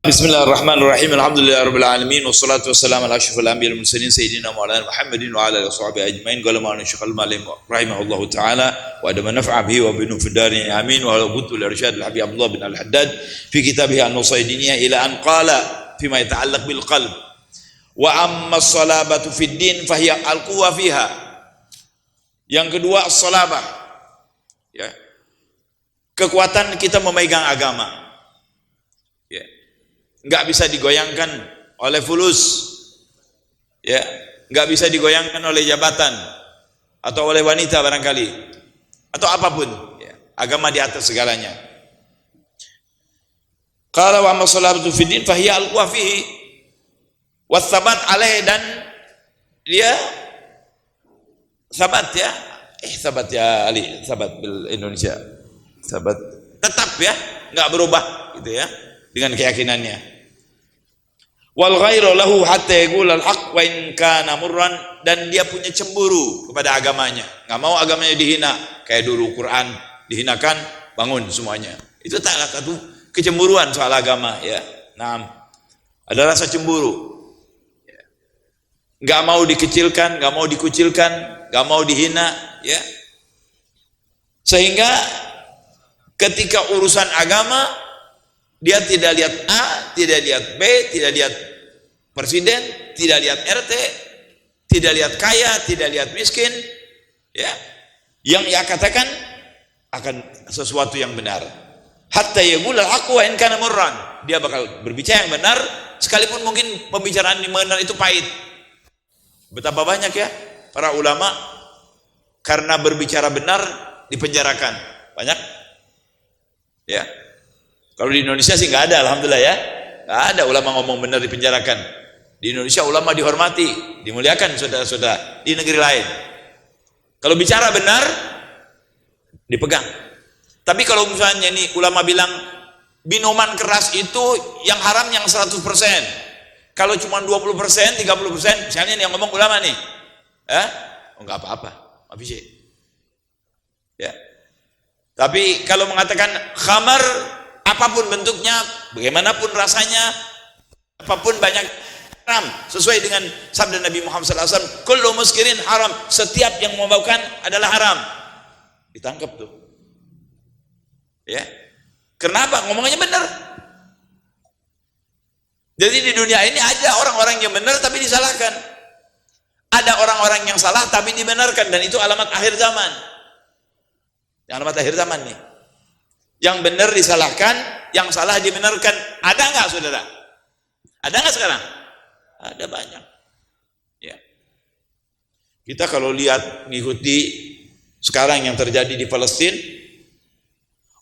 Bismillahirrahmanirrahim. Alhamdulillahirabbil alamin wassalatu wassalamu ala asyrafil anbiya'i wal mursalin sayyidina Maulana Muhammadin wa ala alihi washabihi ajmain. Qala ma'ana Syekh Al-Malim rahimahullahu taala wa adama naf'a bihi wa binu fid darin amin wa ala butul irsyad al-habib Abdullah bin Al-Haddad fi kitabih An-Nusaydiniyah ila an qala fima yata'allaq bil qalb wa amma as-salabatu fid din fahiya al-quwwa fiha. Yang kedua as-salabah, ya, kekuatan kita memegang agama, ya, nggak bisa digoyangkan oleh fulus, ya, nggak bisa digoyangkan oleh jabatan atau oleh wanita barangkali atau apapun, ya. Agama di atas segalanya. Qala wa amma salatu fid din fahiya al-quwwa fihi was-sabat alaih, dan dia sabat, ya, sabat ya Ali, sabat bil Indonesia, sabat tetap, ya, nggak berubah gitu, ya, dengan keyakinannya. Wal ghairu lahu hatta yaqul al haq wa in kana murran, dan dia punya cemburu kepada agamanya, nggak mau agamanya dihina. Kayak dulu Quran dihinakan, bangun semuanya. Itu tak satu kecemburuan soal agama, ya. Nah, ada rasa cemburu, nggak mau dikecilkan, nggak mau dikucilkan, nggak mau dihina, ya. Sehingga ketika urusan agama dia tidak lihat A, tidak lihat B, tidak lihat presiden, tidak lihat RT, tidak lihat kaya, tidak lihat miskin, ya. Yang ia katakan akan sesuatu yang benar. Hatta yaqul al-haqq wa in kana murran. Dia bakal berbicara yang benar sekalipun mungkin pembicaraan yang benar itu pahit. Betapa banyak, ya, para ulama karena berbicara benar dipenjarakan. Banyak, ya. Kalau di Indonesia sih nggak ada, alhamdulillah, ya, nggak ada ulama ngomong benar dipenjarakan. Di Indonesia ulama dihormati, dimuliakan, saudara-saudara. Di negeri lain, kalau bicara benar dipegang. Tapi kalau misalnya ini ulama bilang minuman keras itu yang haram yang 100%. Kalau cuma 20%, 30%, misalnya yang ngomong ulama nih, nggak apa-apa, habis, ya. Tapi kalau mengatakan khamar, apapun bentuknya, bagaimanapun rasanya, apapun banyak, haram, sesuai dengan sabda Nabi Muhammad SAW, kullu muskirin haram, setiap yang memabukkan adalah haram. Ditangkap tuh, ya. Kenapa? Ngomongnya benar. Jadi di dunia ini ada orang-orang yang benar tapi disalahkan, ada orang-orang yang salah tapi dibenarkan, dan itu alamat akhir zaman. Alamat akhir zaman nih. Yang benar disalahkan, yang salah dibenarkan. Ada nggak, saudara? Ada nggak sekarang? Ada banyak, ya. Kita kalau lihat, mengikuti sekarang yang terjadi di Palestina,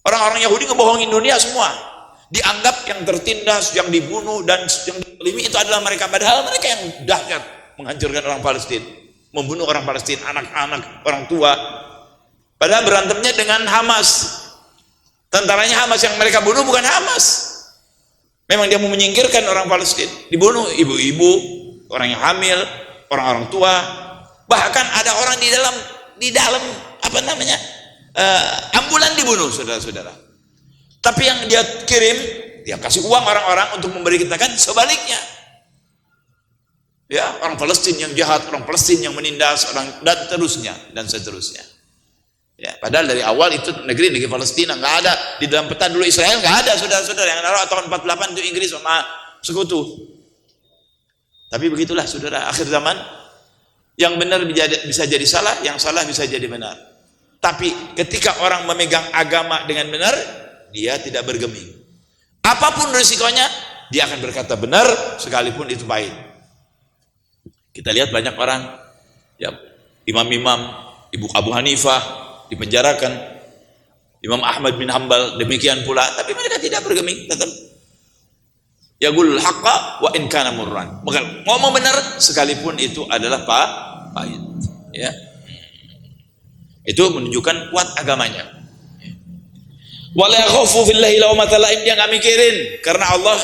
orang-orang Yahudi ngebohongin dunia semua. Dianggap yang tertindas, yang dibunuh dan yang dizalimi itu adalah mereka, padahal mereka yang dahsyat menghancurkan orang Palestina, membunuh orang Palestina, anak-anak, orang tua. Padahal berantemnya dengan Hamas. Tentaranya Hamas yang mereka bunuh bukan Hamas. Memang dia mau menyingkirkan orang Palestina, dibunuh ibu-ibu, orang yang hamil, orang-orang tua. Bahkan ada orang di dalam apa namanya? Ambulan dibunuh, saudara-saudara. Tapi yang dia kirim, dia kasih uang orang-orang untuk memberitakan sebaliknya. Ya, orang Palestina yang jahat, orang Palestina yang menindas, dan seterusnya. Ya, padahal dari awal itu negeri Palestina nggak ada di dalam peta dulu. Israel nggak ada, saudara-saudara. Yang naruh tahun 48 itu Inggris sama sekutu. Tapi begitulah, saudara, akhir zaman yang benar bisa jadi salah, yang salah bisa jadi benar. Tapi ketika orang memegang agama dengan benar, dia tidak bergeming. Apapun risikonya, dia akan berkata benar sekalipun itu pahit. Kita lihat banyak orang, ya, imam-imam, Ibu Abu Hanifah dipenjarakan, Imam Ahmad bin Hanbal demikian pula, tapi mereka tidak bergeming, tetap yaqul haqqa wa in kana murran. Ngomong benar sekalipun itu adalah pahit, ya. Itu menunjukkan kuat agamanya. Wala yakhafu fillahi lawmata laim, dia nggak mikirin karena Allah,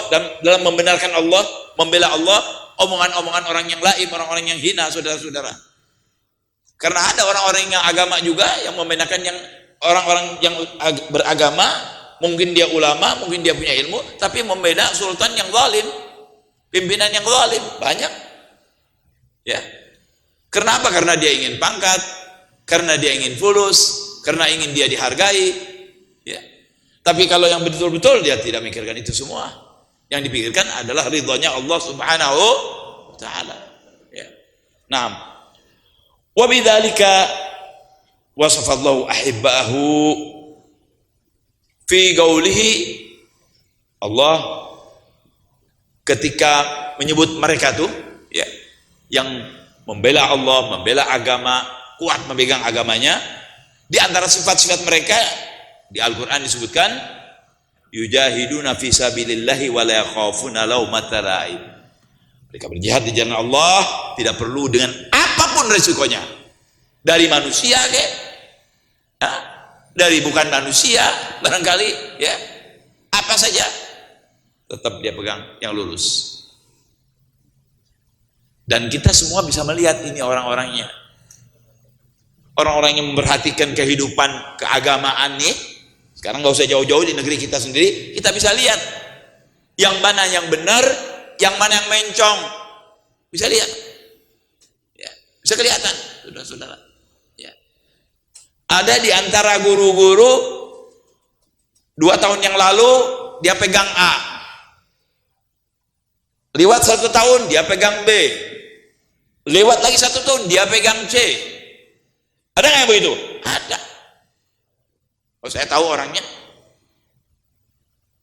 dalam membenarkan Allah, membela Allah, omongan-omongan orang yang laim, orang-orang yang hina, saudara-saudara. Karena ada orang-orang yang agama juga yang membenarkan yang orang-orang yang beragama, Mungkin dia ulama, mungkin dia punya ilmu, tapi membela sultan yang zalim, pimpinan yang zalim, banyak. Ya. Kenapa? Karena dia ingin pangkat, karena dia ingin fulus, karena ingin dia dihargai. Ya. Tapi kalau yang betul-betul dia tidak mikirkan itu semua. Yang dipikirkan adalah ridhonya Allah Subhanahu wa taala. Ya. Naam. Wa bidzalika wasafallahu ahibba'ahu fi qaulihi, Allah ketika menyebut mereka tuh ya yang membela Allah, membela agama, kuat memegang agamanya, di antara sifat-sifat mereka di Al-Qur'an disebutkan yujahiduna fi sabilillahi wa la yakhafuna laumata laim. Mereka berjihad di jalan Allah tidak perlu dengan apapun resikonya. Dari manusia ke dari bukan manusia barangkali ya, apa saja tetap dia pegang yang lurus. Dan kita semua bisa melihat ini orang-orangnya, orang-orang yang memperhatikan kehidupan keagamaan nih. Sekarang nggak usah jauh-jauh, di negeri kita sendiri kita bisa lihat yang mana yang benar, yang mana yang mencong, bisa lihat ya, bisa kelihatan saudara-saudara ya. Ada di antara guru-guru 2 tahun yang lalu dia pegang A, lewat 1 tahun dia pegang B, lewat lagi 1 tahun dia pegang C. Ada nggak yang begitu? Ada. Oh, saya tahu orangnya.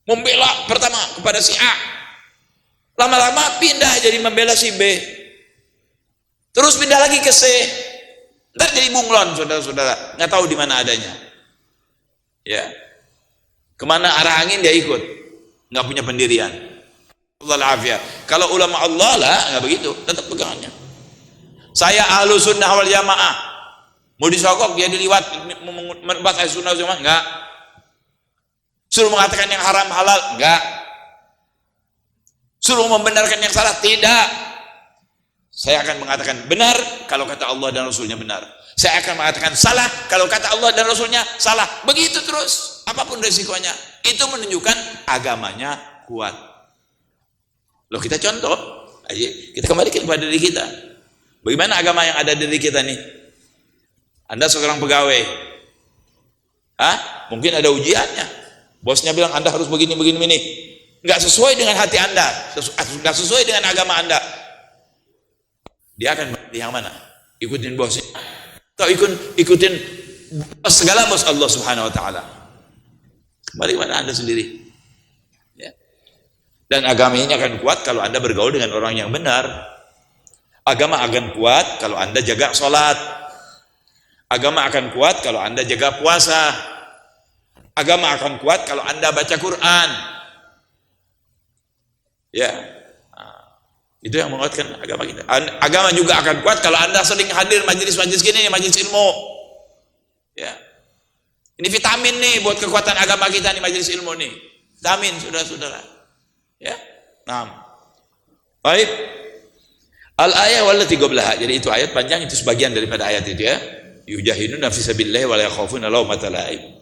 Membela pertama kepada si A, lama-lama pindah jadi membela si B, terus pindah lagi ke C, ntar jadi bunglon saudara-saudara, nggak tahu di mana adanya. Ya, kemana arah angin dia ikut, nggak punya pendirian. Allah afiyah. Kalau ulama Allah lah nggak begitu, tetap pegangannya. Saya ahlu sunnah wal jamaah. Mau disogok dia diliwat membahas ahlu sunnah wal jamaah, enggak. Suruh mengatakan yang haram halal, enggak. Suruh membenarkan yang salah, tidak. Saya akan mengatakan benar kalau kata Allah dan Rasulnya benar. Saya akan mengatakan salah kalau kata Allah dan Rasulnya salah. Begitu terus, apapun resikonya. Itu menunjukkan agamanya kuat. Loh, kita contoh aja, kita kembalikan kepada diri kita. Bagaimana agama yang ada di diri kita nih? Anda seorang pegawai, mungkin ada ujiannya. Bosnya bilang Anda harus begini, nggak sesuai dengan hati Anda, nggak sesuai dengan agama Anda. Dia akan pilih yang mana? Ikutin bosnya, atau ikutin segala bos Allah Subhanahu Wa Taala? Bagaimana Anda sendiri? Ya. Dan agama ini akan kuat kalau Anda bergaul dengan orang yang benar. Agama akan kuat kalau Anda jaga sholat. Agama akan kuat kalau Anda jaga puasa. Agama akan kuat kalau Anda baca Quran. Ya, itu yang menguatkan agama kita. Agama juga akan kuat kalau Anda sering hadir majelis-majelis gini, majelis ilmu. Ya, ini vitamin nih buat kekuatan agama kita nih, majelis ilmu nih. Vitamin, saudara-saudara. Ya, nah, baik. Al-ayah wallati qablaha. Jadi itu ayat panjang, itu sebagian daripada ayat itu ya. Yujahiduna fi sabilillahi wa la yakhafuna laumata laim.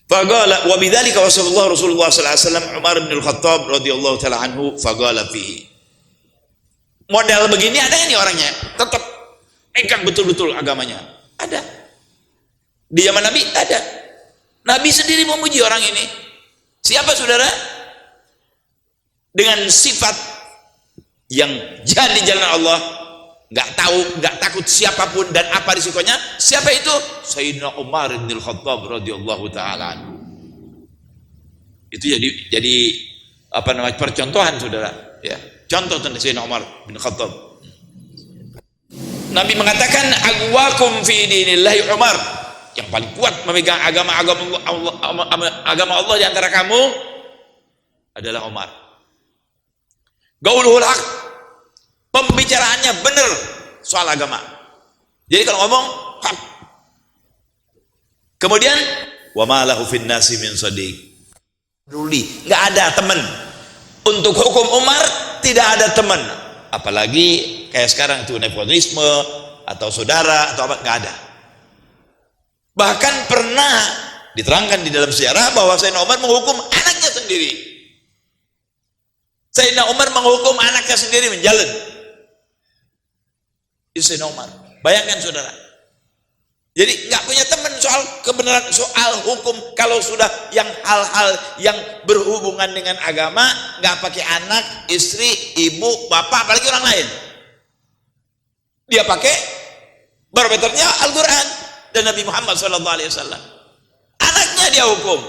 Faqala wa bidzalika wasallallahu Rasulullah sallallahu alaihi wasallam Umar bin Al-Khattab radhiyallahu taala anhu faqala fihi. Model begini ada nih orangnya, tetap pegang betul-betul agamanya. Ada. Di zaman Nabi ada. Nabi sendiri memuji orang ini. Siapa saudara? Dengan sifat yang jihad di jalan Allah, nggak takut siapapun dan apa risikonya. Siapa itu? Sayyidina Umar bin Al-Khattab radhiyallahu taala anhu. Itu jadi apa namanya, percontohan saudara ya. Contoh tentang Sayyidina Umar bin Khattab. Nabi mengatakan agwakum fi dinillahi Umar, yang paling kuat memegang agama Allah di antara kamu adalah Umar. Gauluhul haq, pembicaraannya benar soal agama. Jadi kalau ngomong hak. Kemudian wa ma lahu fin nasi min sadiq. Ruli, enggak ada teman. Untuk hukum Umar tidak ada teman. Apalagi kayak sekarang itu nepotisme atau saudara atau apa, enggak ada. Bahkan pernah diterangkan di dalam sejarah bahwa Sayyidina Umar menghukum anaknya sendiri. Sayyidina Umar menghukum anaknya sendiri menjalin. Itu Sayyidina Umar. Bayangkan saudara. Jadi nggak punya teman soal kebenaran, soal hukum. Kalau sudah yang hal-hal yang berhubungan dengan agama, nggak pakai anak, istri, ibu, bapak, apalagi orang lain. Dia pakai barometernya Al-Quran dan Nabi Muhammad SAW. Anaknya dia hukum.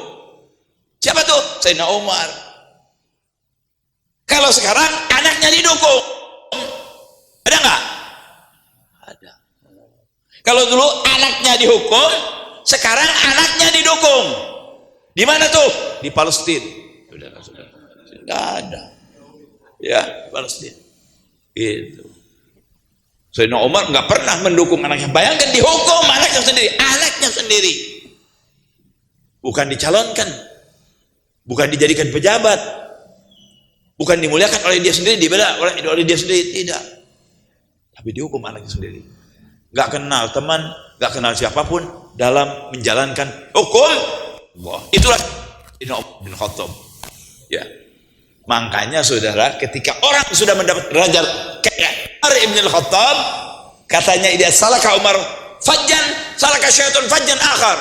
Siapa tuh? Sayyidina Umar. Kalau sekarang anaknya didukung, ada nggak? Ada. Kalau dulu anaknya dihukum, sekarang anaknya didukung. Di mana tuh? Di Palestina. Saudara-saudara, nggak ada. Ya, Palestina. Itu. Sayyidina Umar nggak pernah mendukung anaknya. Bayangkan dihukum anaknya sendiri, bukan dicalonkan, bukan dijadikan pejabat, bukan dimuliakan oleh dia sendiri, dibela oleh dia sendiri, tidak. Tapi dihukum anaknya sendiri. Nggak kenal teman, nggak kenal siapapun dalam menjalankan hukum Allah. Itulah Sayyidina Umar bin Khattab. Ya, makanya saudara, ketika orang sudah mendapat derajat kayak Umar bin Khattab, katanya dia salaka Umar fajjan, salaka syaitan fajjan akhar.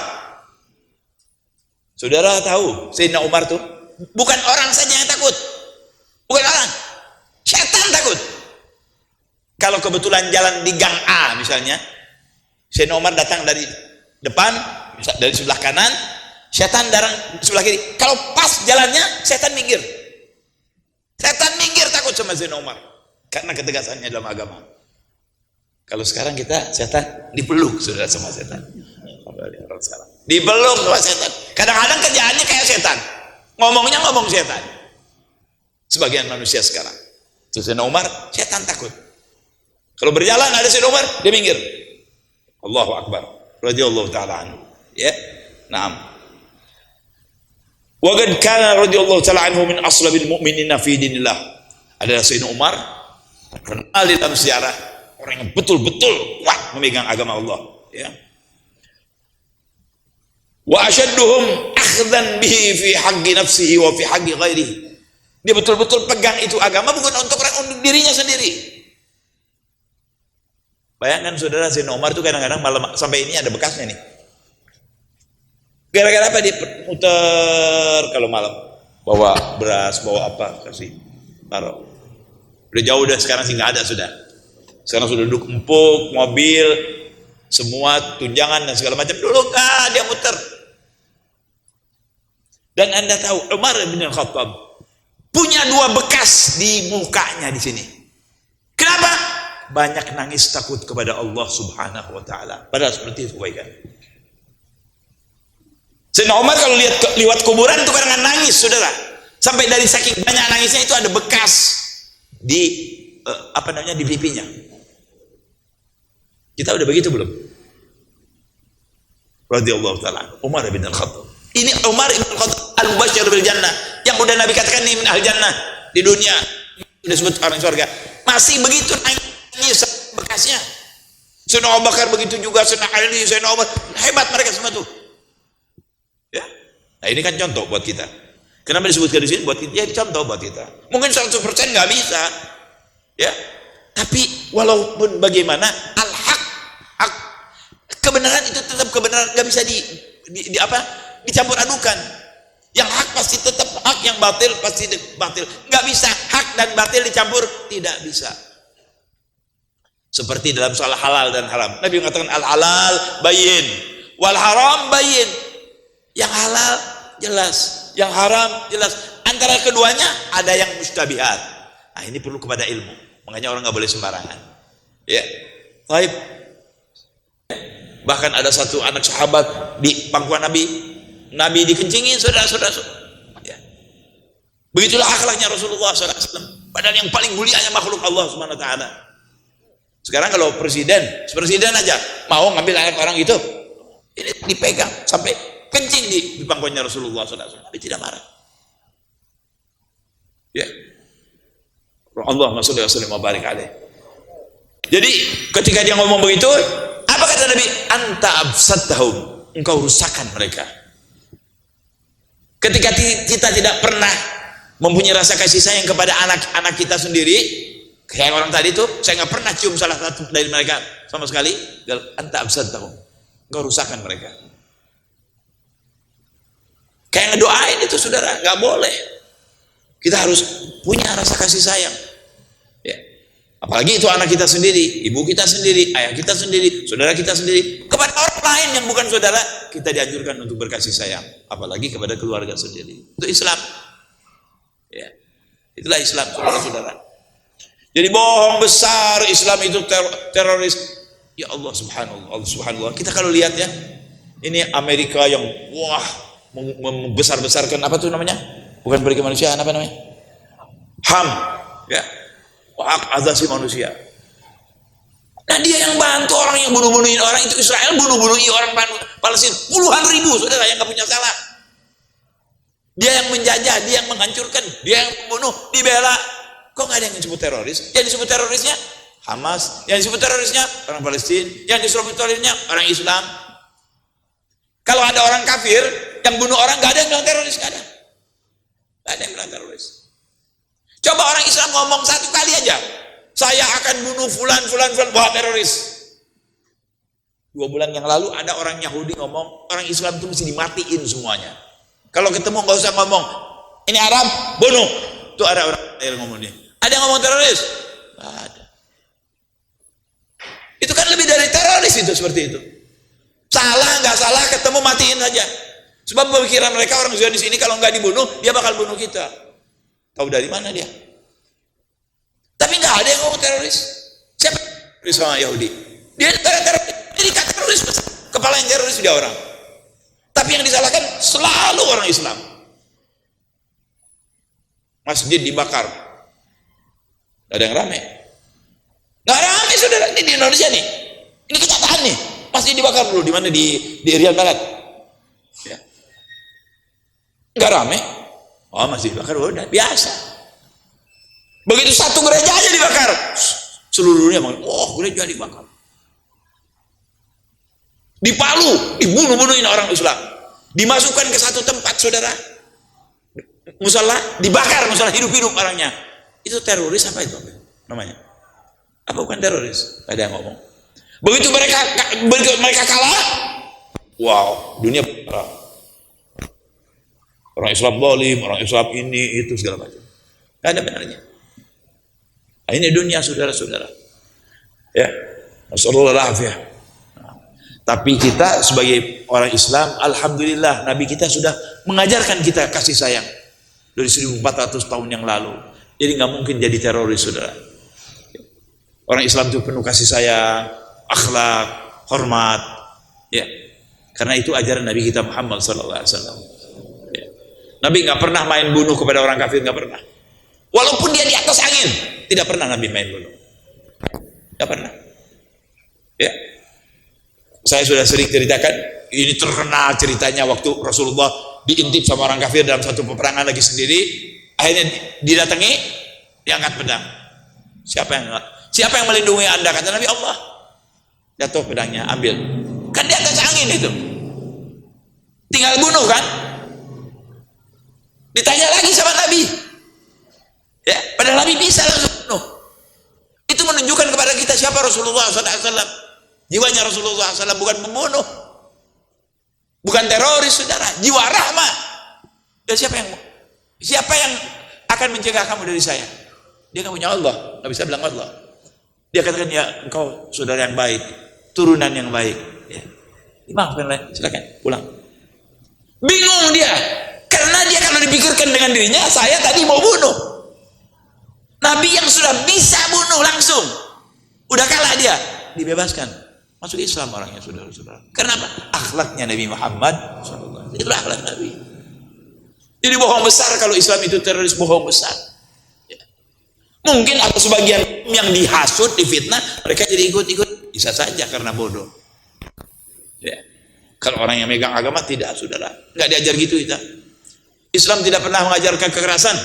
Saudara tahu Sayyidina Umar tuh bukan orang saja yang takut, bukan orang, syaitan takut. Kalau kebetulan jalan di gang A misalnya, Sayyidina Umar datang dari depan, dari sebelah kanan, syaitan datang sebelah kiri. Kalau pas jalannya, syaitan minggir. Syaitan minggir takut sama Sayyidina Umar karena ketegasannya dalam agama. Kalau sekarang kita syaitan dipeluk saudara sama syaitan. Dipeluk sama syaitan. Kadang-kadang kerjaannya kayak syaitan. Ngomongnya ngomong syaitan. Sebagian manusia sekarang. Terus Sayyidina Umar, syaitan takut. Kalau berjalan ada Sayyidina Umar, dia minggir. Allahu Akbar. Radhiyallahu taala anhu. Ya. Naam. Wa qad kana radhiyallahu taala anhu min aslabil mu'minina fi dinillah. Adalah Sayyidina Umar terkenal di dalam sejarah orang yang betul-betul kuat memegang agama Allah, ya. Wa ashadduhum akhdan bihi fi haqqi nafsihi wa fi haqqi ghairihi. Dia betul-betul pegang itu agama bukan untuk dirinya sendiri. Bayangkan saudara, Sayyidina Umar itu kadang-kadang malam sampai ini ada bekasnya nih. Gara-gara apa dia muter kalau malam? Bawa beras, bawa apa, kasih taruh. Udah jauh dah, sekarang sih nggak ada sudah. Sekarang sudah duduk empuk, mobil, semua tunjangan dan segala macam. Dulu dia muter. Dan Anda tahu Umar bin Khattab punya 2 bekas di mukanya di sini. Kenapa? Banyak nangis takut kepada Allah Subhanahu wa taala. Padahal seperti itu kebaikan. Sayyidina Umar kalau lihat kuburan itu kadang nangis, saudara. Sampai dari saking banyak nangisnya itu ada bekas di di pipinya. Kita udah begitu belum? Radhiyallahu taala Umar bin Khattab. Ini Umar bin Khattab al-Mubasysyir bil jannah, yang udah Nabi katakan ini min ahli jannah di dunia, sudah disebut orang surga. Masih begitu nangis bekasnya. Sayyidina Abu Bakar begitu juga, Sayyidina Ali, Sayyidina Umar, hebat mereka semua tuh. Ya. Nah, ini kan contoh buat kita. Kenapa disebutkan di sini buat kita? Ya, contoh buat kita. Mungkin 100% nggak bisa. Ya. Tapi walaupun bagaimana al-haq, kebenaran itu tetap kebenaran, nggak bisa dicampur adukan. Yang hak pasti tetap hak, yang batil pasti batil. Nggak bisa hak dan batil dicampur, tidak bisa. Seperti dalam soal halal dan haram. Nabi mengatakan al-halal bayyin, wal haram bayyin. Yang halal jelas, yang haram jelas. Antara keduanya ada yang mustabihat. Nah, ini perlu kepada ilmu. Makanya orang nggak boleh sembarangan. Ya, baik. Bahkan ada satu anak sahabat di pangkuan Nabi dikencingin, saudara-saudara. Ya. Begitulah akhlaknya Rasulullah SAW. Padahal yang paling mulianya makhluk Allah Subhanahu Wa Taala. Sekarang kalau presiden aja mau ngambil anak orang itu, ini dipegang sampai kencing di pangkuannya Rasulullah SAW. Tapi tidak marah. Ya. Allahumma sholli wa sallim wa barik alaih. Jadi ketika dia ngomong begitu, apa kata Nabi? Anta absattahum, engkau rusakkan mereka. Ketika kita tidak pernah mempunyai rasa kasih sayang kepada anak-anak kita sendiri, kayak orang tadi tuh, saya nggak pernah cium salah satu dari mereka sama sekali. Anta absadtahum, engkau rusakkan mereka. Kayak ngedoain itu saudara, nggak boleh. Kita harus punya rasa kasih sayang. Ya. Apalagi itu anak kita sendiri, ibu kita sendiri, ayah kita sendiri, saudara kita sendiri. Kepada orang lain yang bukan saudara, kita dianjurkan untuk berkasih sayang. Apalagi kepada keluarga sendiri. Itu Islam. Ya. Itulah Islam, saudara-saudara. Jadi bohong besar Islam itu teroris. Ya Allah subhanallah. Kita kalau lihat ya, ini Amerika yang wah membesar-besarkan apa tuh namanya? Bukan beri kemanusiaan, apa namanya? HAM, ya. Hak asasi manusia. Nah dia yang bantu orang yang bunuh-bunuhin orang itu, Israel bunuh-bunuhin orang Palestina puluhan ribu saudara yang nggak punya salah. Dia yang menjajah, dia yang menghancurkan, dia yang membunuh, dibela. Kok nggak ada yang disebut teroris? Yang disebut terorisnya Hamas, yang disebut terorisnya orang Palestina, yang disebut terorisnya orang Islam. Kalau ada orang kafir yang bunuh orang, nggak ada yang bilang teroris, nggak ada. Nggak ada yang bilang teroris. Coba orang Islam ngomong satu kali aja, saya akan bunuh fulan, wah teroris. 2 bulan yang lalu ada orang Yahudi ngomong, orang Islam itu mesti dimatiin semuanya. Kalau ketemu nggak usah ngomong, ini Arab, bunuh. Tuh ada orang yang ngomong dia. Ada yang ngomong teroris? Nggak ada. Itu kan lebih dari teroris itu, seperti itu. Salah nggak salah, ketemu matiin saja. Sebab pemikiran mereka orang Zionis ini kalau nggak dibunuh, dia bakal bunuh kita. Tahu dari mana dia? Tapi nggak ada yang ngomong teroris. Siapa teroris sama Yahudi? Dia teroris, Amerika teroris, kepala yang teroris dia orang. Tapi yang disalahkan selalu orang Islam. Masjid dibakar, nggak ada yang rame. Nggak rame saudara, ini di Indonesia nih. Ini kenyataan nih. Masjid dibakar dulu di mana, di Riyadh Barat. Ya. Nggak rame. Oh masjid dibakar udah biasa. Begitu satu gereja aja dibakar, seluruh dunia bilang, oh gereja dibakar. Di Palu dibunuh-bunuhin orang Islam, dimasukkan ke satu tempat saudara, musala dibakar, musala hidup-hidup orangnya. Itu teroris apa itu namanya? Apa bukan teroris? Gak ada yang ngomong. Begitu mereka kalah, wow dunia berperang. Orang Islam zalim, orang Islam ini, itu segala macam. Tidak ada benarnya. Nah, ini dunia saudara-saudara. Ya, Rasulullah ya. Tapi kita sebagai orang Islam, alhamdulillah Nabi kita sudah mengajarkan kita kasih sayang dari 1400 tahun yang lalu. Jadi nggak mungkin jadi teroris saudara. Orang Islam itu penuh kasih sayang, akhlak, hormat. Ya, karena itu ajaran Nabi kita Muhammad SAW. Nabi nggak pernah main bunuh kepada orang kafir, nggak pernah. Walaupun dia di atas angin, tidak pernah Nabi main bunuh. Nggak pernah. Ya, saya sudah sering ceritakan. Ini terkenal ceritanya waktu Rasulullah diintip sama orang kafir dalam satu peperangan lagi sendiri. Akhirnya didatangi, diangkat pedang. Siapa yang melindungi anda? Kata Nabi, Allah. Jatuh pedangnya, ambil. Kan di atas angin itu. Tinggal bunuh kan? Ditanya lagi sama Nabi, ya, padahal Nabi bisa langsung bunuh. Itu menunjukkan kepada kita siapa Rasulullah SAW. Jiwanya Rasulullah SAW bukan pembunuh, bukan teroris, saudara. Jiwa rahmah. Dan siapa yang akan mencegah kamu dari saya? Dia kan punya Allah, nggak bisa bilang Allah. Dia katakan ya engkau saudara yang baik, turunan yang baik. Ya. Maafkan, silakan pulang. Bingung dia. Karena dia kalau dipikirkan dengan dirinya, saya tadi mau bunuh. Nabi yang sudah bisa bunuh langsung, udah kalah dia, dibebaskan, masuk Islam orangnya saudara-saudara. Kenapa? Akhlaknya Nabi Muhammad SAW. Itulah akhlak Nabi. Jadi bohong besar kalau Islam itu teroris, bohong besar. Ya. Mungkin ada sebagian yang dihasut, difitnah, mereka jadi ikut-ikut, bisa saja karena bodoh. Ya. Kalau orang yang megang agama tidak, saudara, nggak diajar gitu kita. Islam tidak pernah mengajarkan kekerasan.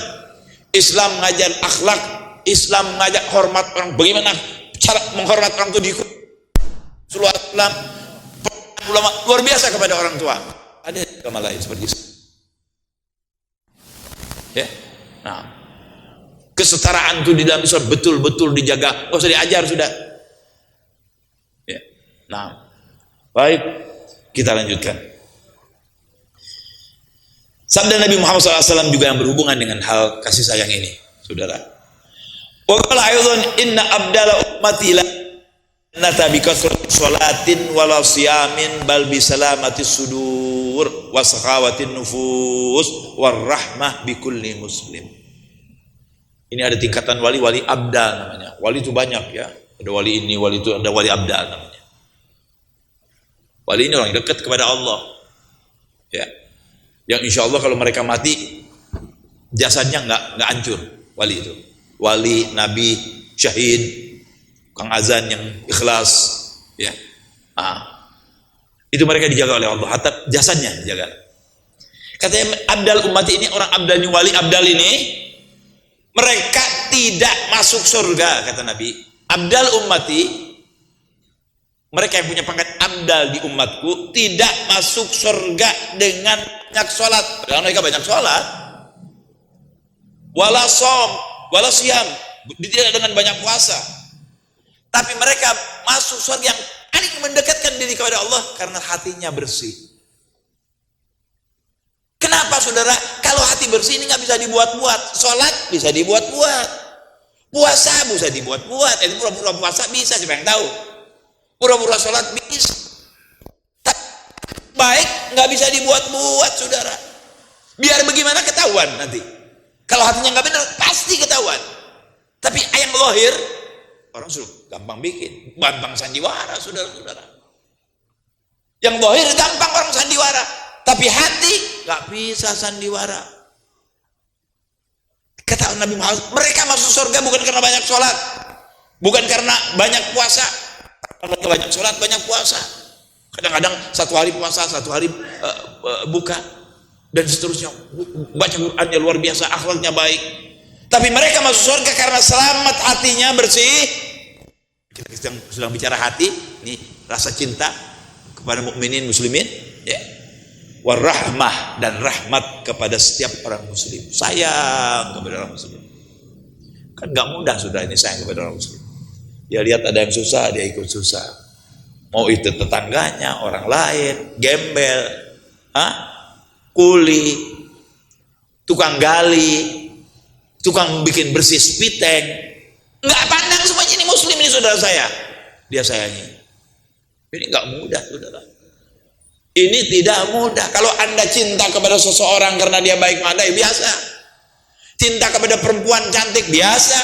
Islam mengajar akhlak. Islam mengajak hormat orang. Bagaimana cara menghormat orang itu diikut. Seluruh Islam ulama luar biasa kepada orang tua. Ada agama lain seperti itu. Ya. Nah, kesetaraan itu di dalam Islam betul-betul dijaga, nggak usah diajar sudah. Ya. Nah, baik, kita lanjutkan. Sabda Nabi Muhammad SAW juga yang berhubungan dengan hal kasih sayang ini, saudara. Wa qala aidan inna abdala ummati la nata bi kasratis sholatin wala siyamin bal bi salamatis sudur wa sakhawatin nufus war rahmah bi kulli muslim. Ini ada tingkatan wali abdal namanya. Wali itu banyak ya. Ada wali ini, wali itu, ada wali abdal namanya. Wali ini orang dekat kepada Allah. Ya. Yang insya Allah kalau mereka mati jasadnya nggak hancur. Wali itu. Wali, nabi, syahid, tukang azan yang ikhlas. Ya. Itu mereka dijaga oleh Allah. Hatta jasadnya dijaga. Katanya abdal umat ini, orang abdalnya wali abdal ini, mereka tidak masuk surga, kata Nabi. Abdal ummati, mereka yang punya pangkat abdal di umatku, tidak masuk surga dengan banyak sholat. Karena mereka banyak sholat. Wala som, wala siam, tidak dengan banyak puasa. Tapi mereka masuk surga yang paling mendekatkan diri kepada Allah karena hatinya bersih. Kenapa saudara? Kalau hati bersih ini nggak bisa dibuat-buat. Sholat bisa dibuat-buat. Puasa bisa dibuat-buat. Itu pura-pura puasa bisa, siapa yang tahu? Pura-pura sholat bisa. Tapi baik nggak bisa dibuat-buat, saudara. Biar bagaimana ketahuan nanti. Kalau hatinya nggak benar pasti ketahuan. Tapi yang lahir orang sudah gampang bikin, gampang sandiwara, saudara-saudara. Yang lahir gampang orang sandiwara. Tapi hati nggak bisa sandiwara. Kata Nabi Muhammad, mereka masuk surga bukan karena banyak sholat, bukan karena banyak puasa. Kalau banyak sholat, banyak puasa. Kadang-kadang satu hari puasa, satu hari buka, dan seterusnya. Baca Qurannya luar biasa, akhlaknya baik. Tapi mereka masuk surga karena selamat hatinya bersih. Kita sedang bicara hati, ini rasa cinta kepada mukminin muslimin, ya. Warahmah, dan rahmat kepada setiap orang muslim. Sayang kepada orang muslim. Kan gak mudah sudah ini sayang kepada orang muslim. Dia lihat ada yang susah, dia ikut susah. Mau itu tetangganya, orang lain, gembel, kuli, tukang gali, tukang bikin bersih spiteng. Gak pandang semuanya ini muslim ini saudara saya. Dia sayangi. Ini gak mudah saudara. Ini tidak mudah. Kalau Anda cinta kepada seseorang karena dia baik mandai, biasa. Cinta kepada perempuan cantik, biasa.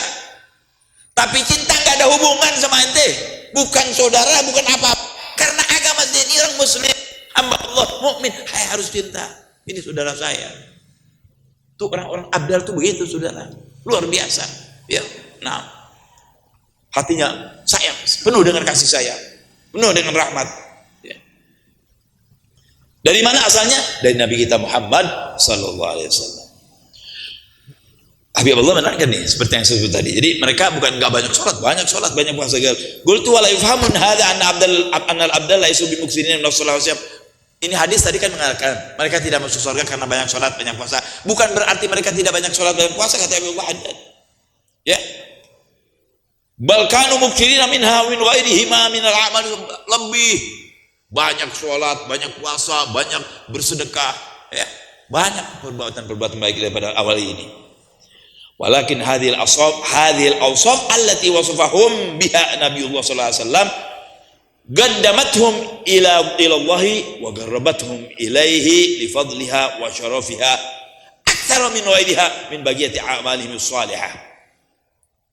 Tapi cinta nggak ada hubungan sama ente. Bukan saudara, bukan apa. Karena agama ini orang muslim, hamba Allah, mukmin, saya harus cinta. Ini saudara saya. Tuh orang-orang abdal tuh begitu saudara. Luar biasa. Ya. Nah, hatinya sayang, penuh dengan kasih sayang, penuh dengan rahmat. Dari mana asalnya? Dari Nabi kita Muhammad sallallahu alaihi wasallam. Habib Allah menerangkan nih seperti yang saya sebut tadi. Jadi mereka bukan enggak banyak sholat, banyak puasa. Qultu wala yufhamun hadza anna al-abdal laisu bimuksinin min as-shalah. Ini hadis tadi kan mengatakan mereka tidak masuk surga karena banyak sholat, banyak puasa. Bukan berarti mereka tidak banyak sholat, banyak puasa, kata Habib Allah. Ya. Bal kanu muksirina minha min ghairihima min al-amal, lebih banyak sholat, banyak puasa, banyak bersedekah, ya, banyak perbuatan-perbuatan baik daripada awal ini. Walakin hadhil awsaf allati wasafahum biha Nabiullah sallallahu alaihi wasallam qaddamathum ila Allah wa qarrabathum ilaihi li fadliha wa syarafiha aktsara min ghairiha min bagiyati a'malihim shalihah.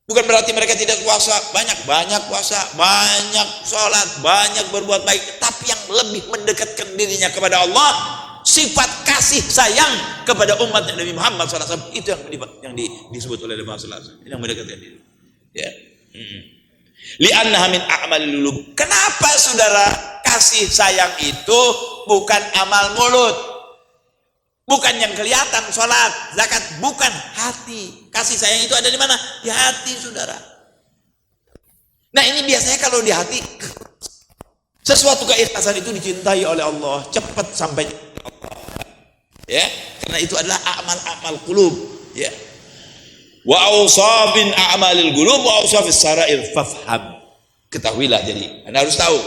Bukan berarti mereka tidak puasa, banyak puasa, banyak sholat, banyak berbuat baik, tapi yang lebih mendekatkan dirinya kepada Allah, sifat kasih sayang kepada umat Nabi Muhammad SAW, itu yang disebut oleh Nabi Muhammad SAW, yang mendekatkan diri. Ya. Li'annaha min a'malil qulub. Kenapa saudara? Kasih sayang itu bukan amal mulut. Bukan yang kelihatan, sholat, zakat, bukan hati. Kasih sayang itu ada di mana? Di hati, saudara. Nah ini biasanya kalau di hati, sesuatu keikhlasan itu dicintai oleh Allah, cepat sampai Allah. Ya, karena itu adalah amal-amal qulub. Ya. Wa awsa bin a'malil qulub wa awsa fis sarair fafham. Ketahuilah, jadi Anda harus tahu,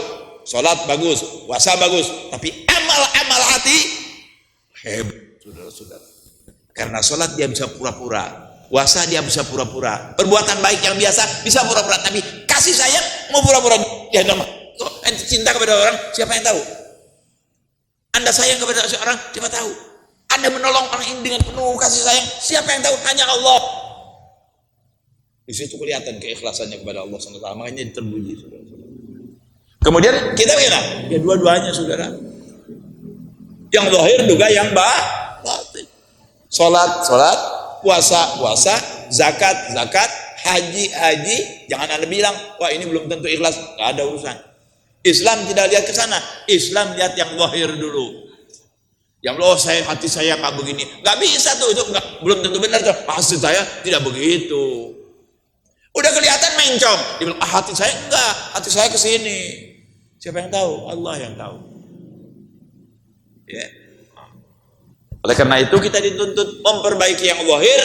salat bagus, puasa bagus, tapi amal-amal hati hebat, saudara-saudara. Karena salat dia bisa pura-pura, puasa dia bisa pura-pura, perbuatan baik yang biasa bisa pura-pura, tapi kasih sayang mau pura-pura. Ya nama cinta kepada orang, siapa yang tahu? Anda sayang kepada seorang, siapa tahu? Anda menolong orang ini dengan penuh kasih sayang, siapa yang tahu? Hanya Allah. Di situ kelihatan keikhlasannya kepada Allah SWT, makanya terpuji, saudara-saudara. Kemudian kita bagaimana? Ya dua-duanya, saudara. Yang zahir juga yang batin. Salat, puasa, zakat, haji. Jangan Anda bilang, wah ini belum tentu ikhlas. Gak ada urusan. Islam tidak lihat ke sana. Islam lihat yang zahir dulu. Yang hati saya nggak begini. Nggak bisa tuh, itu belum tentu benar tuh. Hati saya tidak begitu. Udah kelihatan mencong, dia bilang, hati saya enggak, hati saya ke sini. Siapa yang tahu? Allah yang tahu. Ya. Oleh karena itu kita dituntut memperbaiki yang zahir,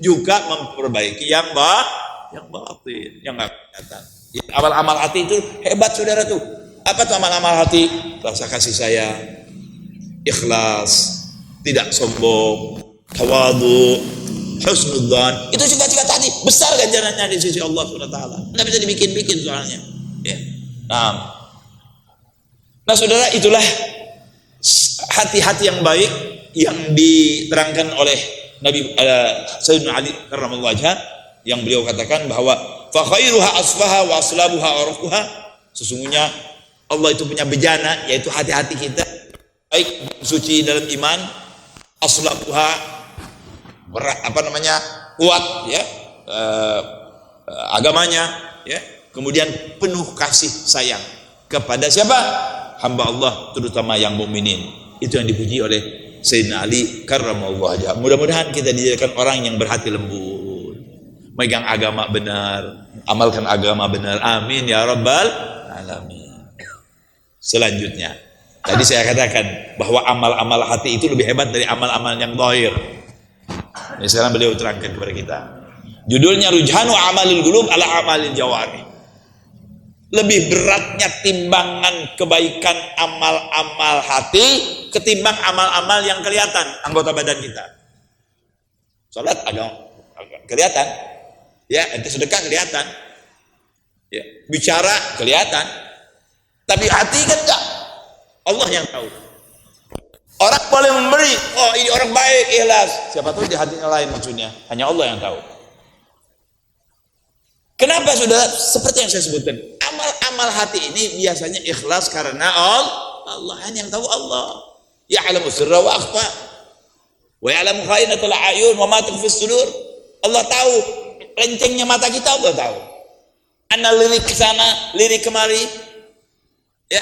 juga memperbaiki yang batin, yang enggak kelihatan. Ya, amal-amal hati itu hebat, saudara tuh. Apa tuh amal-amal hati? Rasa kasih sayang, ikhlas, tidak sombong, tawadhu, husnudzan, itu cita-cita tadi besar ganjarannya di sisi Allah SWT. Nggak bisa dibikin-bikin soalnya. Ya. Nah, saudara, itulah hati-hati yang baik yang diterangkan oleh Nabi Sayyidina Ali karramallahu wajhah, yang beliau katakan bahwa fa khairuha asfaha wa aslabuha arfuha. Sesungguhnya Allah itu punya bejana, yaitu hati-hati kita baik suci dalam iman, aslabuha kuat, ya, agamanya, ya, kemudian penuh kasih sayang kepada siapa? Hamba Allah, terutama yang mukminin. Itu yang dipuji oleh Sayyidina Ali karramallahu wajhah. Mudah-mudahan kita dijadikan orang yang berhati lembut, megang agama benar, amalkan agama benar. Amin ya rabbal alamin. Selanjutnya, tadi saya katakan bahwa amal-amal hati itu lebih hebat dari amal-amal yang zahir. Ini sekarang beliau terangkan kepada kita. Judulnya Rujhanu Amalil Qulub ala Amalil Jawarih. Lebih beratnya timbangan kebaikan amal-amal hati ketimbang amal-amal yang kelihatan, anggota badan kita. Salat agak kelihatan. Ya, ente sedekah kelihatan. Ya, bicara kelihatan. Tapi hati kan enggak. Allah yang tahu. Orang boleh memberi, oh ini orang baik, ikhlas. Siapa tahu di hatinya lain maksudnya. Hanya Allah yang tahu. Kenapa, saudara? Seperti yang saya sebutkan, amal-amal hati ini biasanya ikhlas karena Allah, hanya yang tahu Allah. Ya'lamu sirra wa akhfa. Wa ya'lamu kha'inatul a'yun wa ma tukhfis sudur. Allah tahu lencengnya mata kita, Allah tahu. Anda lirik ke sana, lirik kemari, ya,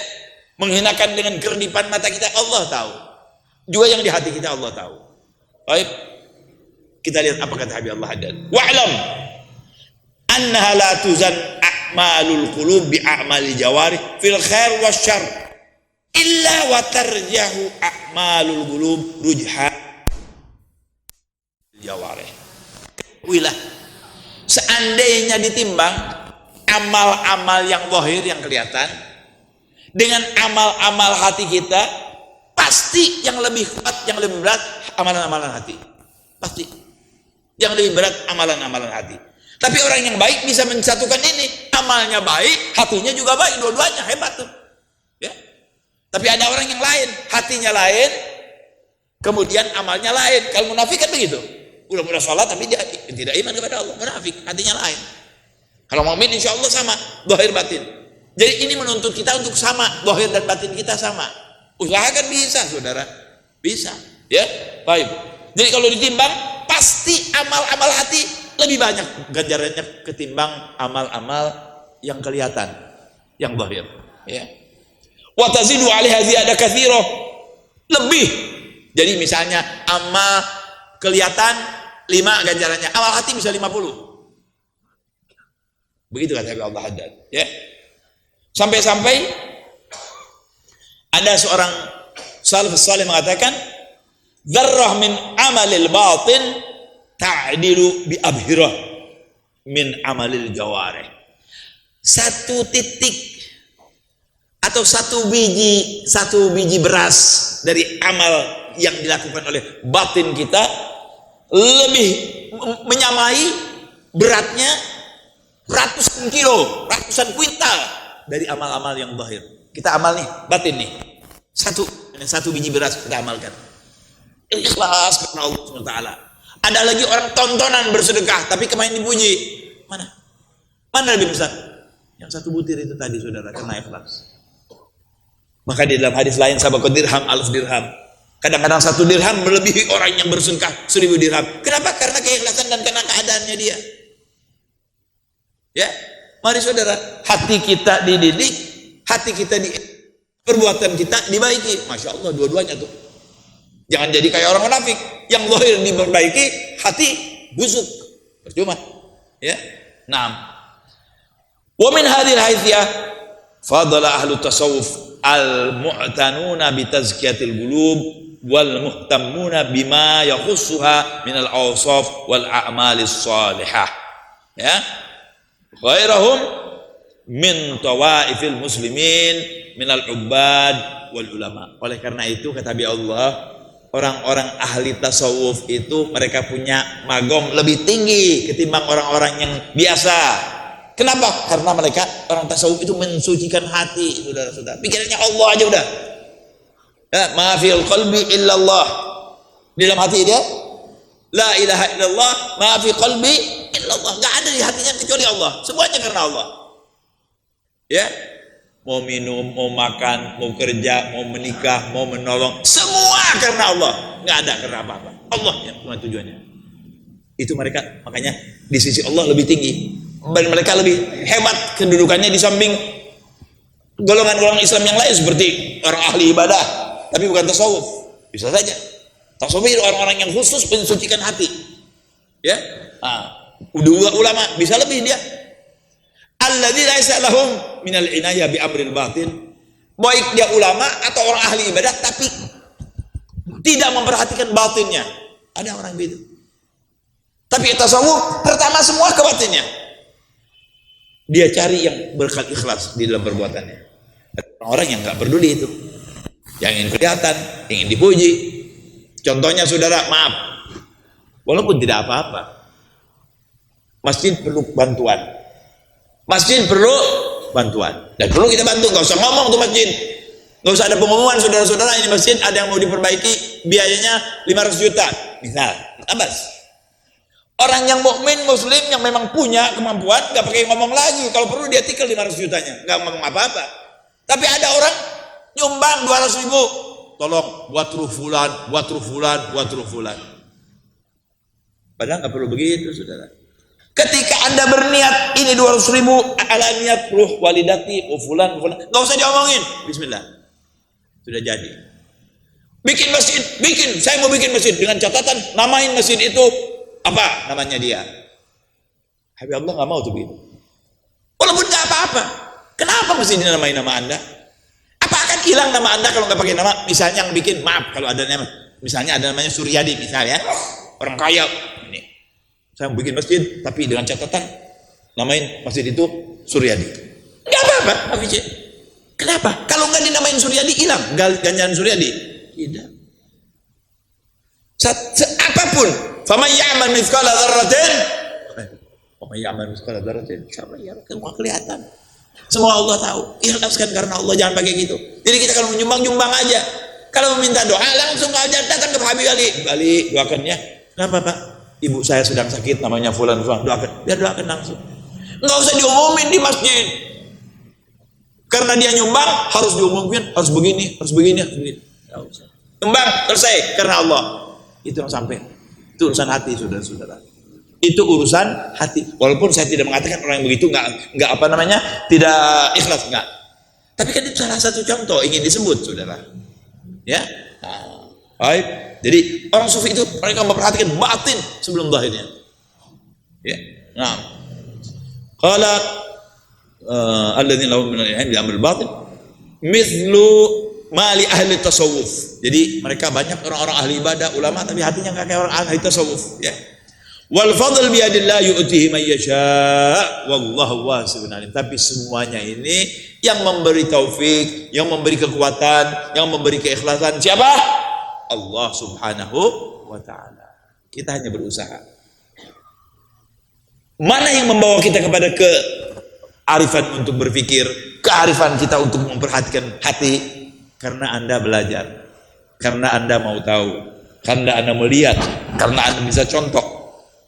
menghinakan dengan kerdipan mata kita, Allah tahu. Juga yang di hati kita Allah tahu. Baik, kita lihat apa kata Habib Allah Haddad. Wa'lam annaha la tuzan a'malul qulub bi a'malil jawarih fil khair wasyarr illa wa tarjahu a'malul qulub rujha jawarih. Wilah, seandainya ditimbang amal-amal yang zahir yang kelihatan dengan amal-amal hati kita, pasti yang lebih kuat, yang lebih berat amalan-amalan hati. Pasti yang lebih berat amalan-amalan hati. Tapi orang yang baik bisa mensatukan ini, amalnya baik, hatinya juga baik, dua-duanya hebat tuh. Ya. Tapi ada orang yang lain, hatinya lain, kemudian amalnya lain. Kalau munafik kan begitu. Udah sholat tapi dia tidak iman kepada Allah, munafik, hatinya lain. Kalau mukmin insya Allah sama, zahir batin. Jadi ini menuntut kita untuk sama, zahir dan batin kita sama. Usahakan bisa, saudara, bisa, ya, baik. Jadi kalau ditimbang, pasti amal-amal hati lebih banyak ganjarannya ketimbang amal-amal yang kelihatan, yang zahir. Ya. Wa tazidu 'alaiha ziyada katsira, lebih. Jadi misalnya amal kelihatan 5 ganjarannya, amal hati bisa 50. Begitu kata Allah Haddad. Ya. Sampai-sampai ada seorang salafus salih mengatakan, dzarrah min amalil batin ta'dilu bi abhirah min amalil jawarih. Satu titik atau satu biji beras dari amal yang dilakukan oleh batin kita lebih menyamai beratnya ratusan kilo, ratusan kuintal dari amal-amal yang zahir. Kita amal nih, batin nih. Satu biji beras kita amalkan. Ikhlas karena Allah SWT. Ada lagi orang tontonan bersedekah tapi kemarin dipuji. Mana lebih besar? Yang satu butir itu tadi, saudara, karena ikhlas. Maka di dalam hadis lain, sabaqat dirham alf dirham. Kadang-kadang 1 dirham melebihi orang yang bersedekah 1000 dirham. Kenapa? Karena keikhlasan dan karena keadaannya dia. Ya, mari saudara, hati kita dididik, hati kita perbuatan kita dibaiki. Masya Allah, dua-duanya tuh. Jangan jadi kayak orang munafik yang zahir diperbaiki, hati busuk, percuma. Ya, nah. Wa min hadhil haithiyah fadala ahlu tasawuf al-mu'tanuna bi tazkiyatil qulub wal muhtammuna bima yakhussuha min al-awsaf wal a'malis salihah. Ya. Ghairahum min tawaifil muslimin min al-ubbad wal ulama. Oleh karena itu kata Allah, orang-orang ahli tasawuf itu mereka punya magom lebih tinggi ketimbang orang-orang yang biasa. Kenapa? Karena mereka orang tasawuf itu mensucikan hati, saudara-saudara. Pikirannya Allah aja udah. Ya, ma fil qalbi illallah. Di dalam hati dia la ilaha illallah, ma fi qalbi illallah. Enggak ada di hatinya kecuali Allah. Semuanya karena Allah. Ya. Mau minum, mau makan, mau kerja, mau menikah, mau menolong, semua karena Allah. Enggak ada karena apa-apa. Allah yang cuma tujuannya. Itu mereka, makanya di sisi Allah lebih tinggi. Dan mereka lebih hebat kedudukannya di samping golongan-golongan Islam yang lain seperti orang ahli ibadah, tapi bukan tasawuf. Bisa saja tasawuf itu orang-orang yang khusus mensucikan hati. Ya, dua ulama bisa lebih dia. Alladzi laisa lahum minal inayah bi amril batin. Baik dia ulama atau orang ahli ibadah tapi tidak memperhatikan batinnya. Ada orang begitu. Tapi tasawuf pertama semua ke batinnya. Dia cari yang berikhlas di dalam perbuatannya. Orang yang nggak peduli itu, yang ingin kelihatan, ingin dipuji. Contohnya saudara, maaf, walaupun tidak apa-apa, masjid perlu bantuan. Masjid perlu bantuan dan perlu kita bantu. Nggak usah ngomong tuh masjid, nggak usah ada pengumuman, saudara-saudara ini masjid ada yang mau diperbaiki, biayanya 500 juta, misal, abas. Orang yang mukmin muslim yang memang punya kemampuan nggak pakai ngomong lagi, kalau perlu dia tikal 500 jutanya, nggak ngomong apa-apa. Tapi ada orang nyumbang 200 ribu, tolong buat ruh fulan, buat ruh fulan, buat ruh fulan. Padahal nggak perlu begitu, saudara. Ketika anda berniat ini 200 ribu ala niat ruh walidati, fulan, nggak usah diomongin, bismillah, sudah jadi. Bikin masjid, saya mau bikin masjid dengan catatan namain masjid itu apa namanya dia. Habis Allah nggak mau tuh begitu. Walaupun nggak apa-apa. Kenapa mesti dinamai nama anda? Apa akan hilang nama anda kalau nggak pakai nama? Misalnya yang bikin, maaf kalau ada nama, misalnya ada namanya Suryadi misalnya, orang kaya ini. Saya mau bikin masjid tapi dengan catatan namain masjid itu Suryadi. Nggak apa-apa, Hafiz. Kenapa? Kalau nggak dinamain Suryadi hilang ganjaran Suryadi. Tidak. Apapun. Faman ya'mal mithqala dzarratin semua kelihatan. Semua Allah tahu. Ikhlaskan karena Allah, jangan pakai gitu. Jadi kita kalau menyumbang aja. Kalau meminta doa langsung aja datang ke Habib Ali, doakan ya. Kenapa Pak? Ibu saya sedang sakit namanya fulan, doakan. Biar doakan langsung. Enggak usah diumumin di masjid. Karena dia nyumbang harus diumumin, harus begini. Enggak usah. Nyumbang selesai karena Allah. Itu yang sampai. Itu urusan hati, saudara-saudara. Itu urusan hati. Walaupun saya tidak mengatakan orang yang begitu nggak apa namanya tidak ikhlas, nggak. Tapi kan itu salah satu contoh ingin disebut, saudara. Ya. Baik. Jadi orang sufi itu mereka memperhatikan batin sebelum zahirnya. Ya. Nah. Qala alladzina lahum min al-ilmi bi amril batin mithlu mali ahli tasawuf. Jadi mereka banyak orang-orang ahli ibadah, ulama tapi hatinya nggak kayak orang ahli tasawuf. Ya. Wal fadl biyadillah yu'tihi man yasha' wallahu wasi'un alim. Tapi semuanya ini yang memberi taufik, yang memberi kekuatan, yang memberi keikhlasan siapa? Allah Subhanahu wa taala. Kita hanya berusaha. Mana yang membawa kita kepada kearifan untuk berpikir, kearifan kita untuk memperhatikan hati? Karena Anda belajar, karena Anda mau tahu, karena Anda melihat, karena Anda bisa contoh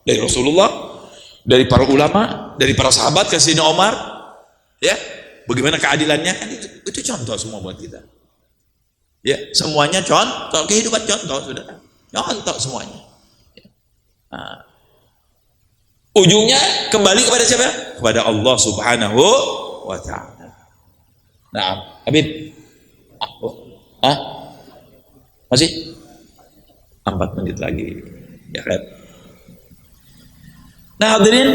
dari Rasulullah, dari para ulama, dari para sahabat, ke Sayyidina Umar, ya, bagaimana keadilannya, kan itu contoh semua buat kita. Ya, semuanya contoh kehidupan, contoh sudah, contoh semuanya. Nah, ujungnya kembali kepada siapa? Kepada Allah Subhanahu wa taala. Nah, Habib, masih 4 menit lagi, ya kan? Nah, hadirin,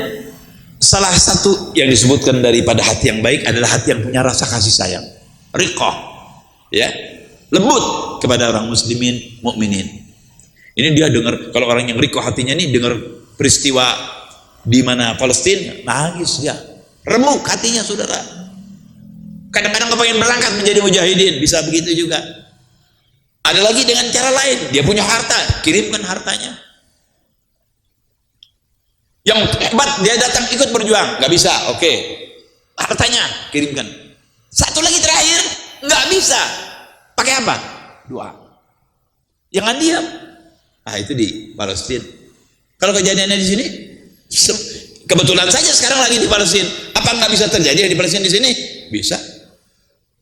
salah satu yang disebutkan daripada hati yang baik adalah hati yang punya rasa kasih sayang, riqah, ya, lembut kepada orang muslimin, mukminin. Ini dia dengar, kalau orang yang riqah hatinya nih dengar peristiwa di mana Palestina, nangis dia, remuk hatinya, saudara. Kadang-kadang kepengen berangkat menjadi mujahidin, bisa begitu juga. Ada lagi dengan cara lain, dia punya harta, kirimkan hartanya. Yang hebat dia datang ikut berjuang, nggak bisa, oke, hartanya kirimkan. Satu lagi terakhir, nggak bisa, pakai apa? Doa. Jangan diam. Ah, itu di Palestina. Kalau kejadiannya di sini, kebetulan saja sekarang lagi di Palestina. Apa nggak bisa terjadi di Palestina di sini? Bisa.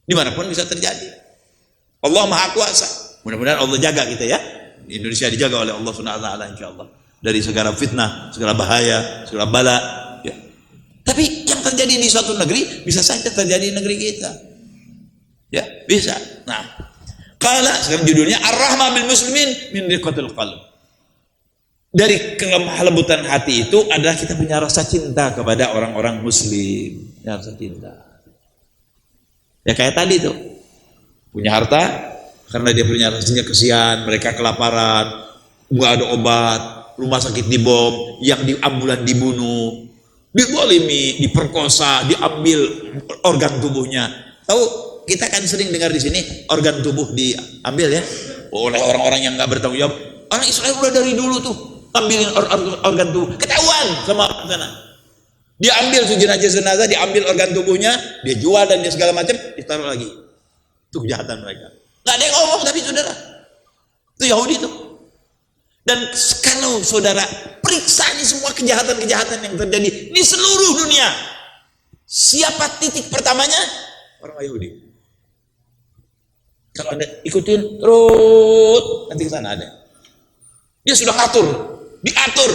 Dimanapun bisa terjadi. Allah Maha Kuasa. Mudah-mudahan Allah jaga kita ya. Indonesia dijaga oleh Allah Subhanahu wa taala insyaallah. Dari segala fitnah, segala bahaya, segala bala, ya. Tapi yang terjadi di suatu negeri bisa saja terjadi di negeri kita, ya, bisa. Nah, kalau sekarang judulnya Ar-Rahmah bil Muslimin min riqatil qalb. Dari kelemah lembutan hati itu adalah kita punya rasa cinta kepada orang-orang Muslim, ya, rasa cinta. Ya kayak tadi tuh, punya harta karena dia punya rasanya kesian, mereka kelaparan, nggak ada obat. Rumah sakit dibom, yang di ambulan dibunuh, dibolimi, diperkosa, diambil organ tubuhnya. Tahu, kita kan sering dengar di sini organ tubuh diambil ya oleh orang-orang yang nggak bertanggung jawab. Orang Israel udah dari dulu tuh ambilin organ tubuh, ketahuan sama sana. Diambil jenazah, diambil organ tubuhnya, dia jual dan dia segala macam, ditaruh lagi. Itu kejahatan mereka. Nggak ada yang ngomong tapi saudara, itu Yahudi tuh. Dan kalau saudara periksa ini semua kejahatan-kejahatan yang terjadi di seluruh dunia, siapa titik pertamanya? Orang Yahudi. Kalau Anda ikutin terus, nanti ke sana ada. Dia sudah ngatur, diatur.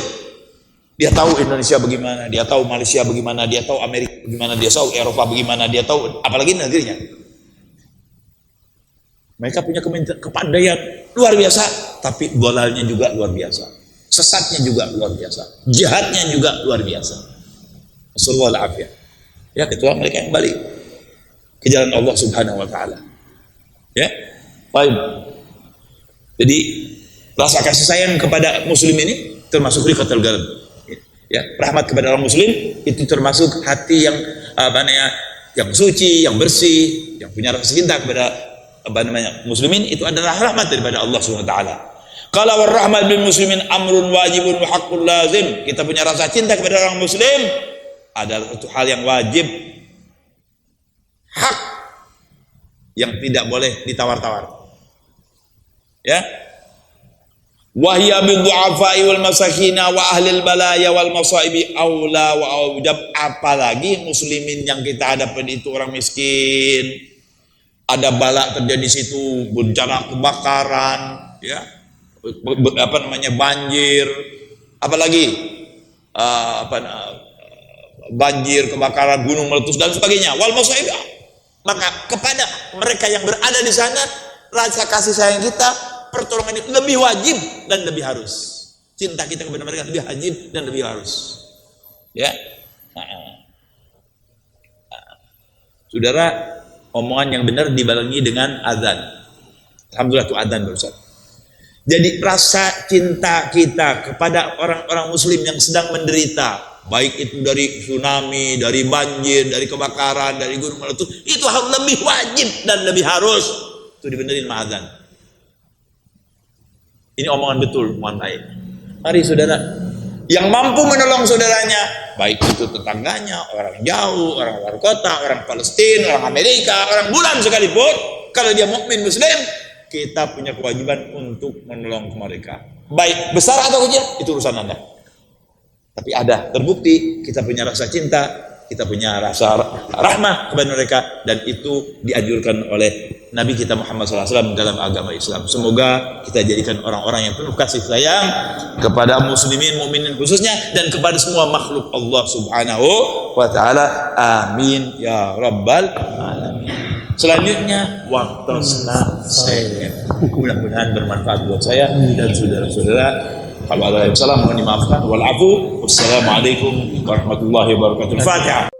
Dia tahu Indonesia bagaimana, dia tahu Malaysia bagaimana, dia tahu Amerika bagaimana, dia tahu Eropa bagaimana, dia tahu apalagi negerinya. Mereka punya kepandaian luar biasa, tapi dolalnya juga luar biasa, sesatnya juga luar biasa, jahatnya juga luar biasa. Sallallahu alaihi wasallam. Ya, ketua mereka yang balik ke jalan Allah Subhanahu wa taala. Ya. Baik. Jadi rasa kasih sayang kepada muslim ini termasuk riqatul qalb. Ya, rahmat kepada orang muslim itu termasuk hati yang yang suci, yang bersih, yang punya rasa cinta kepada muslimin, itu adalah rahmat daripada Allah Subhanahu wa taala. Qala war rahmat bil muslimin amrun wajibun wa haqqul lazim. Kita punya rasa cinta kepada orang muslim adalah satu hal yang wajib, hak yang tidak boleh ditawar-tawar. Ya. Wa hiya bil du'afa'i wal masakina wa ahlil balaya wal masaibi aula wa aujab. Apalagi muslimin yang kita hadapi itu orang miskin, ada bala terjadi di situ, bencana kebakaran, ya, banjir, apalagi banjir, kebakaran, gunung meletus dan sebagainya. Wal masaib. Maka kepada mereka yang berada di sana, rasa kasih sayang kita, pertolongan itu lebih wajib dan lebih harus. Cinta kita kepada mereka lebih wajib dan lebih harus. Ya, saudara. Omongan yang benar dibarengi dengan azan. Alhamdulillah itu azan barusan. Jadi rasa cinta kita kepada orang-orang muslim yang sedang menderita, baik itu dari tsunami, dari banjir, dari kebakaran, dari gunung meletus, itu harus lebih wajib dan lebih harus itu dibenerin ma'adzan. Ini omongan betul, mohon baik. Mari saudara, yang mampu menolong saudaranya, baik itu tetangganya, orang jauh, orang luar kota, orang Palestina, orang Amerika, orang bulan sekalipun, kalau dia mukmin muslim, kita punya kewajiban untuk menolong mereka. Baik besar atau kecil, itu urusan Anda. Tapi ada terbukti kita punya rasa cinta, kita punya rasa rahmah kepada mereka, dan itu dianjurkan oleh Nabi kita Muhammad SAW dalam agama Islam. Semoga kita jadikan orang-orang yang penuh kasih sayang kepada muslimin, mukminin khususnya, dan kepada semua makhluk Allah Subhanahu wa ta'ala. Amin ya rabbal alamin. Selanjutnya waktu saya. Mudah-mudahan bermanfaat buat saya dan saudara-saudara. Kalau ada yang salah mohon dimaafkan. Wal afu. Wassalamualaikum warahmatullahi wabarakatuh. Fatihah.